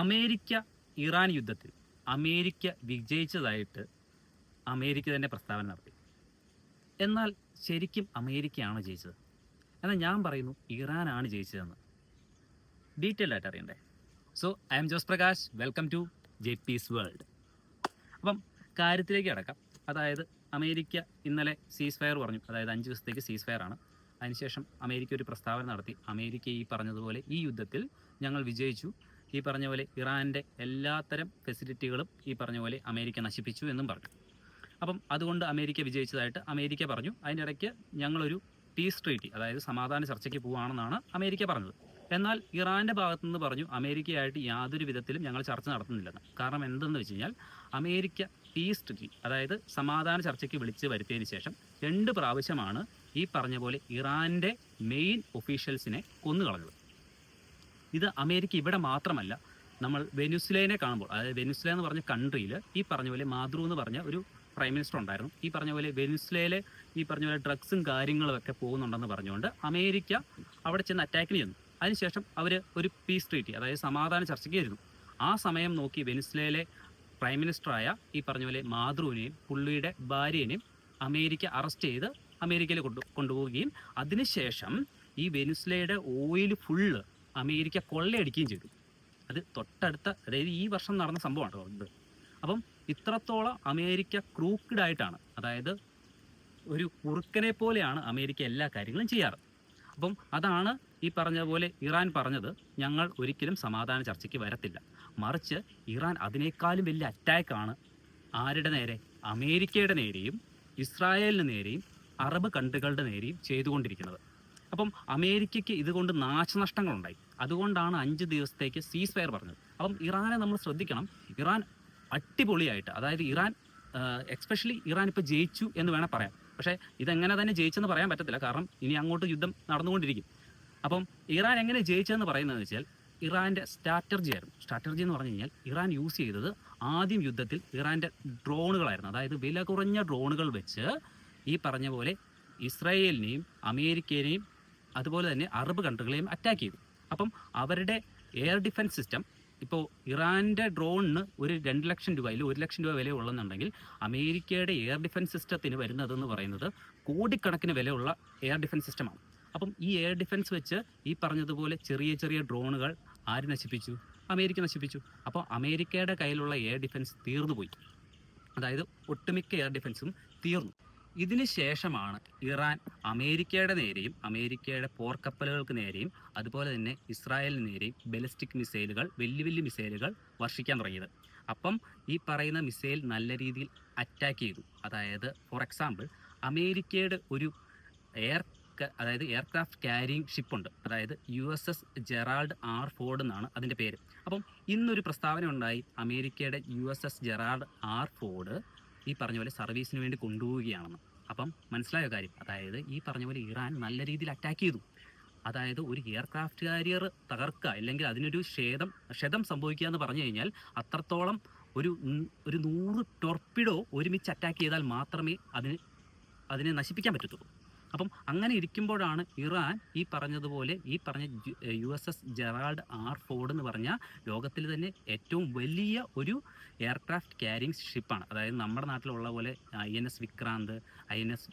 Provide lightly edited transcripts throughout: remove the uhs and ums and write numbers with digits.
America Iran യുദ്ധത്തിൽ America വിജയിച്ചതായിട്ട് America തന്നെ പ്രസ്താവന നടത്തി. എന്നാൽ ശരിക്കും അമേരിക്കയാണോ ജയിച്ചത്? എന്നാൽ ഞാൻ പറയുന്നു ഇറാനാണ് ജയിച്ചതെന്ന്. ഡീറ്റെയിൽ ആയിട്ട് അറിയണ്ടേ? So I'm Jose Prakash, welcome to JP's world. അപ്പം കാര്യത്തിലേക്ക് കിടക്കാം. അതായത് അമേരിക്ക ഇന്നലെ സീസ് ഫയർ പറഞ്ഞു, അതായത് 5 ദിവസത്തേക്ക് സീസ് ഫയർ ആണ്. അതിനുശേഷം അമേരിക്ക ഒരു പ്രസ്താവന നടത്തി. അമേരിക്ക ഈ പറഞ്ഞതുപോലെ ഈ യുദ്ധത്തിൽ ഞങ്ങൾ വിജയിച്ചു, ഈ പറഞ്ഞ പോലെ ഇറാൻ്റെ എല്ലാത്തരം ഫെസിലിറ്റികളും ഈ പറഞ്ഞ പോലെ അമേരിക്ക നശിപ്പിച്ചു എന്നും പറഞ്ഞു. അപ്പം അതുകൊണ്ട് അമേരിക്ക വിജയിച്ചതായിട്ട് അമേരിക്ക പറഞ്ഞു. അതിൻ്റെ ഇടയ്ക്ക് ഞങ്ങളൊരു പീസ് ട്രീറ്റി, അതായത് സമാധാന ചർച്ചയ്ക്ക് പോവുകയാണെന്നാണ് അമേരിക്ക പറഞ്ഞത്. എന്നാൽ ഇറാൻ്റെ ഭാഗത്തുനിന്ന് പറഞ്ഞു അമേരിക്കയായിട്ട് യാതൊരു വിധത്തിലും ഞങ്ങൾ ചർച്ച നടത്തുന്നില്ലെന്ന്. കാരണം എന്തെന്ന് വെച്ച് കഴിഞ്ഞാൽ അമേരിക്ക പീസ് ട്രീറ്റി, അതായത് സമാധാന ചർച്ചയ്ക്ക് വിളിച്ച് വരുത്തിയതിന് ശേഷം 2 പ്രാവശ്യമാണ് ഈ പറഞ്ഞ പോലെ ഇറാൻ്റെ മെയിൻ ഒഫീഷ്യൽസിനെ കൊന്നുകളഞ്ഞത്. ഇത് അമേരിക്ക ഇവിടെ മാത്രമല്ല, നമ്മൾ വെനിസ്വേലയെ കാണുമ്പോൾ, അതായത് വെനിസ്വേല എന്ന് പറഞ്ഞ കൺട്രിയിൽ ഈ പറഞ്ഞ പോലെ മാദ്രു എന്ന് പറഞ്ഞ ഒരു പ്രൈം മിനിസ്റ്റർ ഉണ്ടായിരുന്നു. ഈ പറഞ്ഞ പോലെ വെനിസ്വേലയിലെ ഈ പറഞ്ഞ പോലെ ഡ്രഗ്സും കാര്യങ്ങളൊക്കെ പോകുന്നുണ്ടെന്ന് പറഞ്ഞുകൊണ്ട് അമേരിക്ക അവിടെ ചെന്ന് അറ്റാക്കിന് ചെന്നു. അതിനുശേഷം അവർ ഒരു പീസ് ട്രീറ്റി, അതായത് സമാധാന ചർച്ചയ്ക്ക് ഇരുന്നു. ആ സമയം നോക്കി വെനിസ്വേലയിലെ പ്രൈം മിനിസ്റ്ററായ ഈ പറഞ്ഞ പോലെ മാദ്രുവിനെയും പുള്ളിയുടെ ഭാര്യനെയും അമേരിക്ക അറസ്റ്റ് ചെയ്ത് അമേരിക്കയിൽ കൊണ്ടുപോവുകയും അതിനുശേഷം ഈ വെനിസ്വേലയുടെ ഓയിൽ ഫുള്ള് അമേരിക്ക കൊള്ളയടിക്കുകയും ചെയ്തു. അത് തൊട്ടടുത്ത, അതായത് ഈ വർഷം നടന്ന സംഭവമാണ് ഇത്. അപ്പം ഇത്രത്തോളം അമേരിക്ക ക്രൂക്കഡായിട്ടാണ്, അതായത് ഒരു കുറുക്കനെ പോലെയാണ് അമേരിക്ക എല്ലാ കാര്യങ്ങളും ചെയ്യാറ്. അപ്പം അതാണ് ഈ പറഞ്ഞ പോലെ ഇറാൻ പറഞ്ഞത്, ഞങ്ങൾ ഒരിക്കലും സമാധാന ചർച്ചയ്ക്ക് വരത്തില്ല, മറിച്ച് ഇറാൻ അതിനേക്കാളും വലിയ അറ്റാക്കാണ് ആരുടെ നേരെ? അമേരിക്കയുടെ നേരെയും ഇസ്രായേലിന് നേരെയും അറബ് കൺട്രികളുടെ നേരെയും ചെയ്തുകൊണ്ടിരിക്കുന്നത്. അപ്പം അമേരിക്കയ്ക്ക് ഇതുകൊണ്ട് നാശനഷ്ടങ്ങളുണ്ടായി. അതുകൊണ്ടാണ് 5 ദിവസത്തേക്ക് സീസ് ഫയർ പറഞ്ഞത്. അപ്പം ഇറാനെ നമ്മൾ ശ്രദ്ധിക്കണം. ഇറാൻ അടിപൊളിയായിട്ട്, അതായത് ഇറാൻ എക്സ്പെഷ്യലി ഇറാൻ ഇപ്പോൾ ജയിച്ചു എന്ന് വേണേൽ പറയാം. പക്ഷേ ഇതെങ്ങനെ തന്നെ ജയിച്ചെന്ന് പറയാൻ പറ്റത്തില്ല, കാരണം ഇനി അങ്ങോട്ട് യുദ്ധം നടന്നുകൊണ്ടിരിക്കും. അപ്പം ഇറാൻ എങ്ങനെ ജയിച്ചതെന്ന് പറയുന്നതെന്ന് വെച്ചാൽ ഇറാൻ്റെ സ്ട്രാറ്റജി ആയിരുന്നു. സ്ട്രാറ്റജി എന്ന് പറഞ്ഞു കഴിഞ്ഞാൽ ഇറാൻ യൂസ് ചെയ്തത് ആദ്യം യുദ്ധത്തിൽ ഇറാൻ്റെ ഡ്രോണുകളായിരുന്നു. അതായത് വില കുറഞ്ഞ ഡ്രോണുകൾ വെച്ച് ഈ പറഞ്ഞ പോലെ ഇസ്രായേലിനെയും അമേരിക്കയെയും അതുപോലെ തന്നെ അറബ് കൺട്രികളെയും അറ്റാക്ക് ചെയ്തു. അപ്പം അവരുടെ എയർ ഡിഫൻസ് സിസ്റ്റം, ഇപ്പോൾ ഇറാൻ്റെ ഡ്രോണിന് ഒരു 2 ലക്ഷം രൂപ, അതിൽ 1 ലക്ഷം രൂപ വില ഉള്ളെന്നുണ്ടെങ്കിൽ അമേരിക്കയുടെ എയർ ഡിഫൻസ് സിസ്റ്റത്തിന് വരുന്നതെന്ന് പറയുന്നത് കോടിക്കണക്കിന് വിലയുള്ള എയർ ഡിഫൻസ് സിസ്റ്റമാണ്. അപ്പം ഈ എയർ ഡിഫൻസ് വെച്ച് ഈ പറഞ്ഞതുപോലെ ചെറിയ ചെറിയ ഡ്രോണുകൾ ആര് നശിപ്പിച്ചു? അമേരിക്ക നശിപ്പിച്ചു. അപ്പോൾ അമേരിക്കയുടെ കയ്യിലുള്ള എയർ ഡിഫൻസ് തീർന്നുപോയി, അതായത് ഒട്ടുമിക്ക എയർ ഡിഫൻസും തീർന്നു. ഇതിന് ശേഷമാണ് ഇറാൻ അമേരിക്കയുടെ നേരെയും അമേരിക്കയുടെ പോർക്കപ്പലുകൾക്ക് നേരെയും അതുപോലെ തന്നെ ഇസ്രായേലിന് നേരെയും ബലിസ്റ്റിക് മിസൈലുകൾ, വലിയ വലിയ മിസൈലുകൾ വർഷിക്കാൻ തുടങ്ങിയത്. അപ്പം ഈ പറയുന്ന മിസൈൽ നല്ല രീതിയിൽ അറ്റാക്ക് ചെയ്തു. അതായത് ഫോർ എക്സാമ്പിൾ അമേരിക്കയുടെ ഒരു അതായത് എയർക്രാഫ്റ്റ് ക്യാരിയിങ് ഷിപ്പുണ്ട്, അതായത് USS ജെറാൾഡ് R. ഫോർഡ് എന്നാണ് അതിൻ്റെ പേര്. അപ്പം ഇന്നൊരു പ്രസ്താവന ഉണ്ടായി, അമേരിക്കയുടെ USS ജെറാൾഡ് R. ഫോർഡ് ഈ പറഞ്ഞ പോലെ സർവീസിന് വേണ്ടി കൊണ്ടുപോവുകയാണെന്ന്. അപ്പം മനസ്സിലായ കാര്യം, അതായത് ഈ പറഞ്ഞ പോലെ ഇറാൻ നല്ല രീതിയിൽ അറ്റാക്ക് ചെയ്തു. അതായത് ഒരു എയർക്രാഫ്റ്റ് കാരിയർ തകർക്കുക, അല്ലെങ്കിൽ അതിനൊരു ക്ഷതം സംഭവിക്കുക എന്ന് പറഞ്ഞു കഴിഞ്ഞാൽ അത്രത്തോളം ഒരു 100 ടോർപിഡോ ഒരുമിച്ച് അറ്റാക്ക് ചെയ്താൽ മാത്രമേ അതിനെ നശിപ്പിക്കാൻ പറ്റത്തുള്ളൂ. അപ്പം അങ്ങനെ ഇരിക്കുമ്പോഴാണ് ഇറാൻ ഈ പറഞ്ഞതുപോലെ ഈ പറഞ്ഞ USS ജെറാൾഡ് R. ഫോർഡ് എന്ന് പറഞ്ഞ ലോകത്തിൽ തന്നെ ഏറ്റവും വലിയ ഒരു എയർക്രാഫ്റ്റ് ക്യാരിയിങ് ഷിപ്പാണ്. അതായത് നമ്മുടെ നാട്ടിലുള്ള പോലെ INS വിക്രാന്ത്,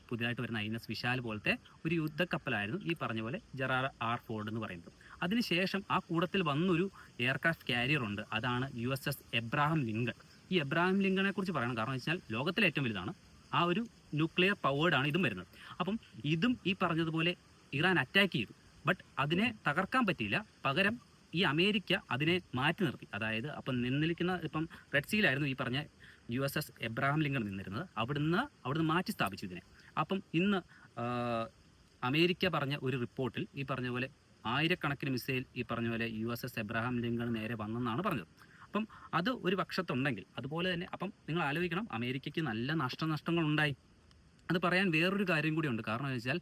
പുതിയതായിട്ട് വരുന്ന INS വിശാൽ പോലത്തെ ഒരു യുദ്ധക്കപ്പലായിരുന്നു ഈ പറഞ്ഞ പോലെ ജെറാൾഡ് R. ഫോർഡ് എന്ന് പറയുന്നത്. അതിനുശേഷം ആ കൂട്ടത്തിൽ വന്നൊരു എയർക്രാഫ്റ്റ് കാരിയർ ഉണ്ട്, അതാണ് USS എബ്രഹാം ലിങ്കൺ. ഈ എബ്രഹാം ലിങ്കണെ കുറിച്ച് പറയണം, കാരണം വെച്ചാൽ ലോകത്തിലെ ഏറ്റവും വലുതാണ്. ആ ഒരു ന്യൂക്ലിയർ പവേർഡാണ് ഇതും വരുന്നത്. അപ്പം ഇതും ഈ പറഞ്ഞതുപോലെ ഇറാൻ അറ്റാക്ക് ചെയ്തു. ബട്ട് അതിനെ തകർക്കാൻ പറ്റിയില്ല. പകരം ഈ അമേരിക്ക അതിനെ മാറ്റി നിർത്തി. അതായത് അപ്പം ഇപ്പം റെഡ് സീലായിരുന്നു ഈ പറഞ്ഞ USS എബ്രഹാം ലിങ്കൺ നിന്നിരുന്നത്. അവിടുന്ന് മാറ്റി സ്ഥാപിച്ചു ഇതിനെ. അപ്പം ഇന്ന് അമേരിക്ക പറഞ്ഞ ഒരു റിപ്പോർട്ടിൽ ഈ പറഞ്ഞ പോലെ 1000കണക്കിന് മിസൈൽ ഈ പറഞ്ഞ പോലെ USS എബ്രഹാം ലിങ്കൺ നേരെ വന്നെന്നാണ് പറഞ്ഞത്. അപ്പം അത് ഒരു പക്ഷത്തുണ്ടെങ്കിൽ അതുപോലെ തന്നെ അപ്പം നിങ്ങൾ ആലോചിക്കണം, അമേരിക്കയ്ക്ക് നല്ല നഷ്ടങ്ങളുണ്ടായി. അത് പറയാൻ വേറൊരു കാര്യം കൂടിയുണ്ട്. കാരണം എന്ന് വെച്ചാൽ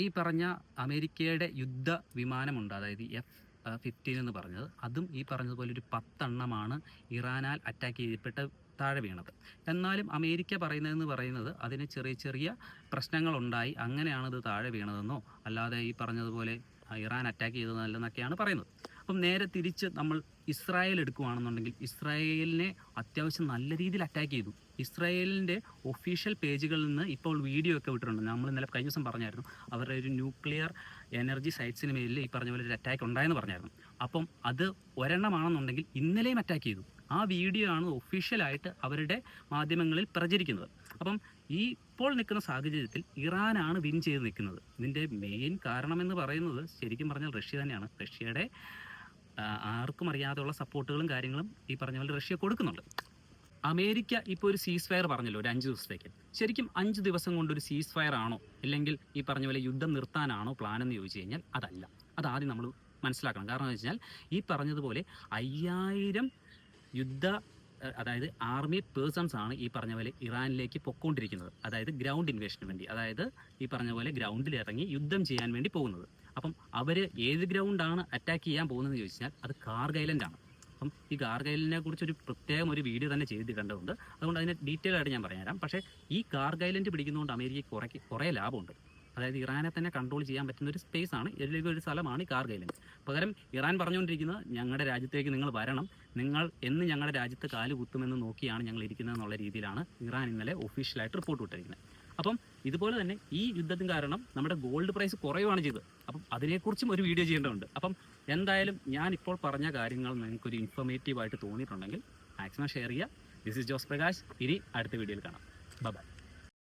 ഈ പറഞ്ഞ അമേരിക്കയുടെ യുദ്ധ വിമാനമുണ്ട്, അതായത് F-15 എന്ന് പറഞ്ഞത്, അതും ഈ പറഞ്ഞതുപോലെ ഒരു 10 എണ്ണമാണ് ഇറാനാൽ അറ്റാക്ക് ചെയ്യപ്പെട്ട് താഴെ വീണത്. എന്നാലും അമേരിക്ക പറയുന്നത് അതിന് ചെറിയ ചെറിയ പ്രശ്നങ്ങളുണ്ടായി, അങ്ങനെയാണത് താഴെ വീണതെന്നോ അല്ലാതെ ഈ പറഞ്ഞതുപോലെ ഇറാൻ അറ്റാക്ക് ചെയ്തതല്ലെന്നൊക്കെയാണ് പറയുന്നത്. അപ്പം നേരെ തിരിച്ച് നമ്മൾ ഇസ്രായേൽ എടുക്കുകയാണെന്നുണ്ടെങ്കിൽ ഇസ്രായേലിനെ അത്യാവശ്യം നല്ല രീതിയിൽ അറ്റാക്ക് ചെയ്തു. ഇസ്രായേലിൻ്റെ ഒഫീഷ്യൽ പേജുകളിൽ നിന്ന് ഇപ്പോൾ വീഡിയോ ഒക്കെ വിട്ടിട്ടുണ്ട്. നമ്മൾ ഇന്നലെ കഴിഞ്ഞ ദിവസം പറഞ്ഞായിരുന്നു അവരുടെ ഒരു ന്യൂക്ലിയർ എനർജി സൈറ്റ്സിന് മേലിൽ ഈ പറഞ്ഞ പോലെ ഒരു അറ്റാക്ക് ഉണ്ടായെന്ന് പറഞ്ഞായിരുന്നു. അപ്പം അത് ഒരെണ്ണമാണെന്നുണ്ടെങ്കിൽ ഇന്നലെയും അറ്റാക്ക് ചെയ്തു. ആ വീഡിയോ ആണ് ഒഫീഷ്യലായിട്ട് അവരുടെ മാധ്യമങ്ങളിൽ പ്രചരിക്കുന്നത്. അപ്പം ഈ ഇപ്പോൾ നിൽക്കുന്ന സാഹചര്യത്തിൽ ഇറാനാണ് വിൻ ചെയ്ത് നിൽക്കുന്നത്. ഇതിൻ്റെ മെയിൻ കാരണമെന്ന് പറയുന്നത് ശരിക്കും പറഞ്ഞാൽ റഷ്യ തന്നെയാണ്. റഷ്യയുടെ ആർക്കും അറിയാതെയുള്ള സപ്പോർട്ടുകളും കാര്യങ്ങളും ഈ പറഞ്ഞ പോലെ റഷ്യ കൊടുക്കുന്നുണ്ട്. അമേരിക്ക ഇപ്പോൾ ഒരു സീസ് ഫയർ പറഞ്ഞല്ലോ, ഒരു 5 ദിവസത്തേക്ക്. ശരിക്കും 5 ദിവസം കൊണ്ടൊരു സീസ് ഫയർ ആണോ, അല്ലെങ്കിൽ ഈ പറഞ്ഞ പോലെ യുദ്ധം നിർത്താനാണോ പ്ലാൻ എന്ന് ചോദിച്ചു കഴിഞ്ഞാൽ അതല്ല. അതാദ്യം നമ്മൾ മനസ്സിലാക്കണം. കാരണം എന്ന് വെച്ചാൽ ഈ പറഞ്ഞതുപോലെ 5000 അതായത് ആർമി പേഴ്സൺസ് ആണ് ഈ പറഞ്ഞ പോലെ ഇറാനിലേക്ക് പൊക്കോണ്ടിരിക്കുന്നത്. അതായത് ഗ്രൗണ്ട് ഇൻവേഷന് വേണ്ടി, അതായത് ഈ പറഞ്ഞ പോലെ ഗ്രൗണ്ടിൽ ഇറങ്ങി യുദ്ധം ചെയ്യാൻ വേണ്ടി പോകുന്നത്. അപ്പം അവർ ഏത് ഗ്രൗണ്ടാണ് അറ്റാക്ക് ചെയ്യാൻ പോകുന്നതെന്ന് ചോദിച്ചാൽ അത് കാർഗ് ഐലൻഡാണ്. അപ്പം ഈ കാർഗ് ഐലൻഡിനെ കുറിച്ച് പ്രത്യേകം ഒരു വീഡിയോ തന്നെ ചെയ്തിട്ടുണ്ടുണ്ട്. അതുകൊണ്ട് അതിനെ ഡീറ്റെയിൽ ആയിട്ട് ഞാൻ പറഞ്ഞുതരാം. പക്ഷേ ഈ കാർഗ് ഐലൻഡ് പിടിക്കുന്നതുകൊണ്ട് അമേരിക്കയ്ക്ക് കുറേ ലാഭമുണ്ട്. അതായത് ഇറാനെ തന്നെ കൺട്രോൾ ചെയ്യാൻ പറ്റുന്ന ഒരു സ്പേസ് ആണ്, ഇതിലേക്ക് സ്ഥലമാണ് ഈ കാർഗ് ഐലൻഡ്. പകരം ഇറാൻ പറഞ്ഞുകൊണ്ടിരിക്കുന്നത് ഞങ്ങളുടെ രാജ്യത്തേക്ക് നിങ്ങൾ വരണം, നിങ്ങൾ എന്ന് ഞങ്ങളുടെ രാജ്യത്ത് കാല് കുത്തുമെന്ന് നോക്കിയാണ് ഞങ്ങൾ ഇരിക്കുന്നത് എന്നുള്ള രീതിയിലാണ് ഇറാൻ ഇന്നലെ ഒഫീഷ്യലായിട്ട് റിപ്പോർട്ട് വിട്ടിരിക്കുന്നത്. അപ്പം ഇതുപോലെ തന്നെ ഈ യുദ്ധത്തിന് കാരണം നമ്മുടെ ഗോൾഡ് പ്രൈസ് കുറയുകയാണ് ചെയ്തത്. അപ്പം അതിനെക്കുറിച്ചും ഒരു വീഡിയോ ചെയ്യേണ്ടതുണ്ട്. അപ്പം എന്തായാലും ഞാൻ ഇപ്പോൾ പറഞ്ഞ കാര്യങ്ങൾ നിങ്ങൾക്കൊരു ഇൻഫോർമേറ്റീവായിട്ട് തോന്നിയിട്ടുണ്ടെങ്കിൽ മാക്സിമം ഷെയർ ചെയ്യുക. This is Jose Prakash. ഇനി അടുത്ത വീഡിയോയിൽ കാണാം. ബൈ.